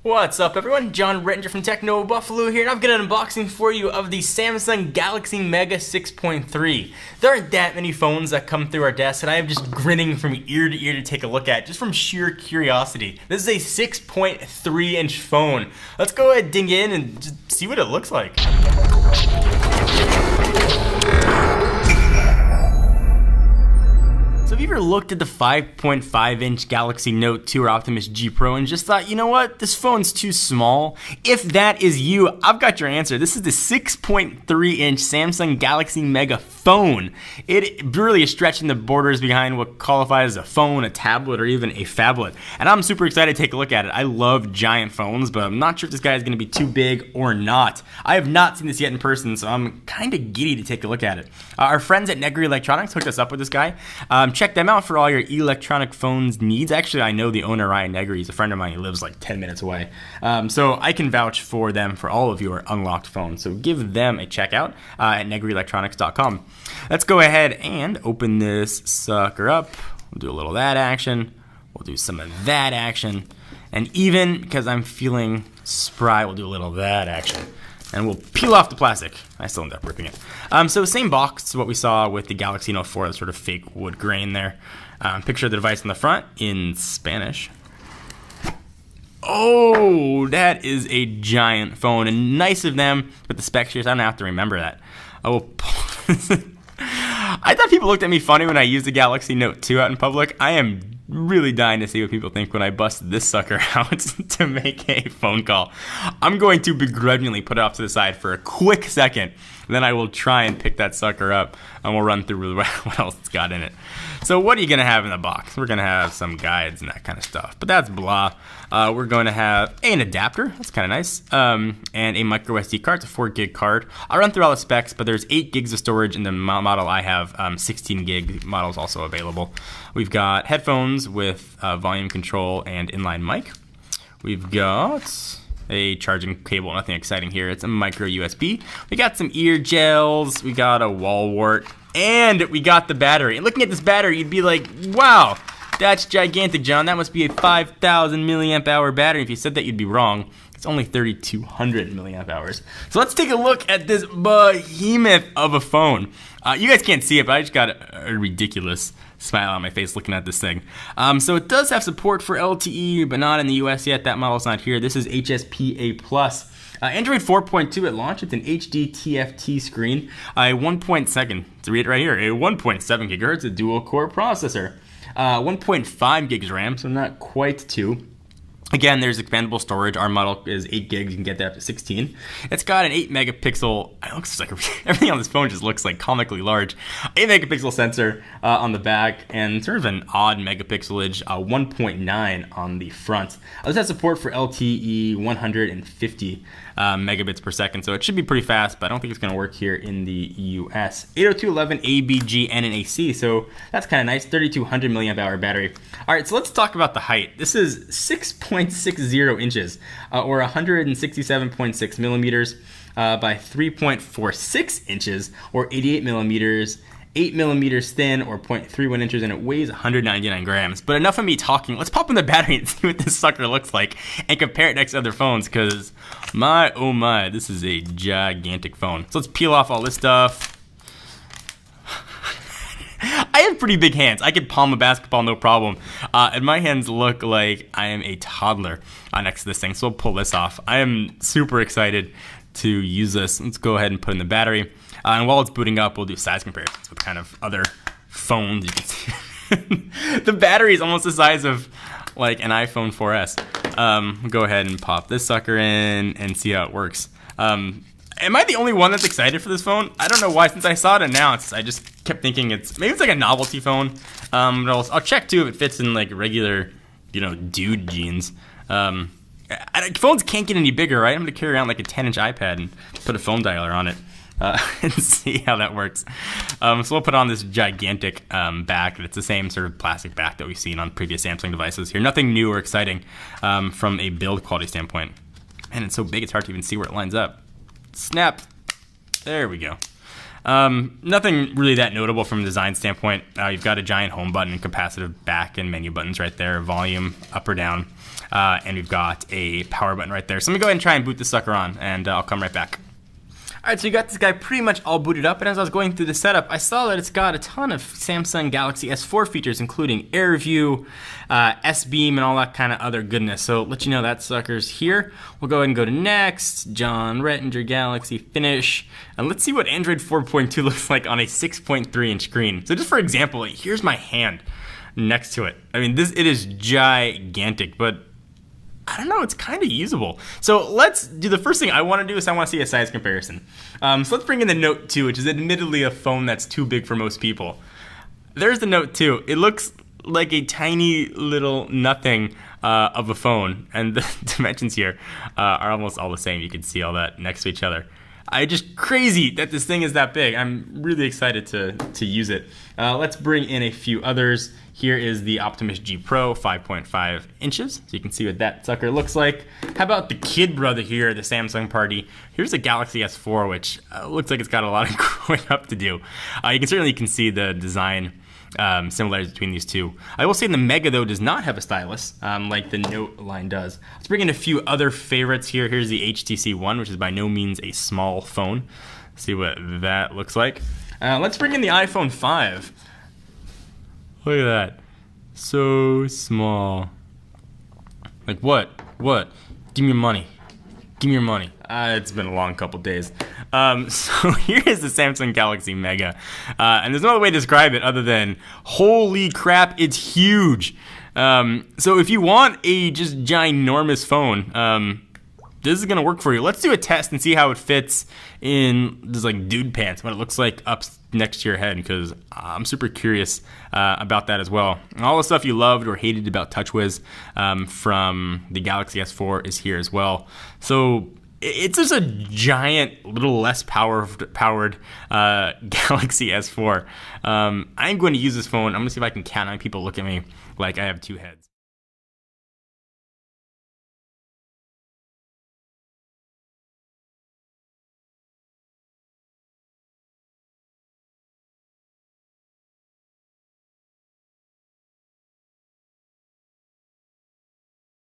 What's up everyone, John Rettinger from Techno Buffalo here, and I've got an unboxing for you of the Samsung Galaxy Mega 6.3. There aren't that many phones that come through our desk, and I am just grinning from ear to ear to take a look at, just from sheer curiosity. This is a 6.3 inch phone. Let's go ahead and dig in and just see what it looks like. So have you ever looked at the 5.5 inch Galaxy Note 2 or Optimus G Pro and just thought, you know what, this phone's too small? If that is you, I've got your answer. This is the 6.3 inch Samsung Galaxy Mega phone. It really is stretching the borders behind what qualifies as a phone, a tablet, or even a phablet. And I'm super excited to take a look at it. I love giant phones, but I'm not sure if this guy is going to be too big or not. I have not seen this yet in person, so I'm kind of giddy to take a look at it. Our friends at Negri Electronics hooked us up with this guy. Check them out for all your electronic phones needs. Actually, I know the owner, Ryan Negri. He's a friend of mine. He lives like 10 minutes away. So I can vouch for them for all of your unlocked phones. So give them a check out at negrielectronics.com. Let's go ahead and open this sucker up. We'll do a little of that action. We'll do some of that action. And even because I'm feeling spry, we'll do a little of that action. And we'll peel off the plastic. I still end up ripping it. So same box to what we saw with the Galaxy Note 4, the sort of fake wood grain there. Picture of the device on the front in Spanish. Oh, that is a giant phone, and nice of them with the specs here, so I don't have to remember that. I thought people looked at me funny when I used the Galaxy Note 2 out in public. I am really dying to see what people think when I bust this sucker out to make a phone call. I'm going to begrudgingly put it off to the side for a quick second, then I will try and pick that sucker up, and we'll run through what else it's got in it. So what are you going to have in the box? We're going to have some guides and that kind of stuff, but that's blah. We're going to have an adapter, that's kind of nice, and a micro SD card. It's a 4 gig card. I'll run through all the specs, but there's 8 gigs of storage in the model I have. 16 gig models also available. We've got headphones with volume control and inline mic. We've got a charging cable, nothing exciting here. It's a micro USB. We got some ear gels. We got a wall wart. And we got the battery. And looking at this battery, you'd be like, wow, that's gigantic, John. That must be a 5,000 milliamp hour battery. If you said that, you'd be wrong. It's only 3,200 milliamp hours. So let's take a look at this behemoth of a phone. You guys can't see it, but I just got a ridiculous smile on my face looking at this thing. So it does have support for LTE, but not in the US yet. That model's not here. This is HSPA+. Android 4.2 at launch. It's an HD TFT screen. A 1.2, to read it right here, a 1.7 gigahertz, a dual core processor. 1.5 gigs RAM, so not quite 2. Again, there's expandable storage. Our model is 8 gigs. You can get that up to 16. It's got an 8 megapixel, it looks like everything on this phone just looks like comically large. 8 megapixel sensor on the back, and sort of an odd megapixelage, 1.9 on the front. This has support for LTE 150 megabits per second, so it should be pretty fast, but I don't think it's going to work here in the US. 802.11 ABG and an AC, so that's kind of nice. 3,200 milliamp hour battery. All right, so let's talk about the height. This is 6.60 inches, or 167.6 millimeters by 3.46 inches, or 88 millimeters. 8 millimeters thin, or 0.31 inches, and it weighs 199 grams. But enough of me talking. Let's pop in the battery and see what this sucker looks like and compare it next to other phones, because my, oh my, this is a gigantic phone. So let's peel off all this stuff. I have pretty big hands. I could palm a basketball, no problem. And my hands look like I am a toddler next to this thing. So we'll pull this off. I am super excited to use this. Let's go ahead and put in the battery. And while it's booting up, we'll do size comparisons with kind of other phones you can see. The battery is almost the size of like an iPhone 4S. Go ahead and pop this sucker in and see how it works. Am I the only one that's excited for this phone? I don't know why. Since I saw it announced, I just kept thinking maybe it's like a novelty phone. But I'll check too if it fits in like regular, dude jeans. Phones can't get any bigger, right? I'm gonna carry around like a 10-inch iPad and put a phone dialer on it. And see how that works. So we'll put on this gigantic back. It's the same sort of plastic back that we've seen on previous Samsung devices here. Nothing new or exciting from a build quality standpoint. And it's so big it's hard to even see where it lines up. Snap. There we go. Nothing really that notable from a design standpoint. You've got a giant home button, capacitive back and menu buttons right there, volume up or down, and we've got a power button right there. So let me go ahead and try and boot this sucker on, and I'll come right back. Alright, so you got this guy pretty much all booted up, and as I was going through the setup, I saw that it's got a ton of Samsung Galaxy S4 features, including AirView, S-Beam, and all that kind of other goodness. So let you know that sucker's here. We'll go ahead and go to Next, John Rettinger Galaxy, Finish, and let's see what Android 4.2 looks like on a 6.3-inch screen. So just for example, here's my hand next to it. I mean, it is gigantic, but I don't know, it's kind of usable. So let's do the first thing I want to do is I want to see a size comparison. So let's bring in the Note 2, which is admittedly a phone that's too big for most people. There's the Note 2. It looks like a tiny little nothing of a phone, and the dimensions here are almost all the same. You can see all that next to each other. Just crazy that this thing is that big. I'm really excited to use it. Let's bring in a few others. Here is the Optimus G Pro, 5.5 inches. So you can see what that sucker looks like. How about the kid brother here, the Samsung party? Here's the Galaxy S4, which looks like it's got a lot of growing up to do. You can see the design similarities between these two. I will say the Mega, though, does not have a stylus like the Note line does. Let's bring in a few other favorites here. Here's the HTC One, which is by no means a small phone. See what that looks like. Let's bring in the iPhone 5. Look at that. So small. Like what? What? Give me your money. Give me your money. It's been a long couple days. So here is the Samsung Galaxy Mega. And there's no other way to describe it other than, holy crap, it's huge. So if you want a just ginormous phone, this is going to work for you. Let's do a test and see how it fits in this like dude pants, what it looks like up next to your head, because I'm super curious about that as well. And all the stuff you loved or hated about TouchWiz from the Galaxy S4 is here as well. So it's just a giant, little less powered Galaxy S4. I'm going to use this phone. I'm going to see if I can count how many people look at me like I have two heads.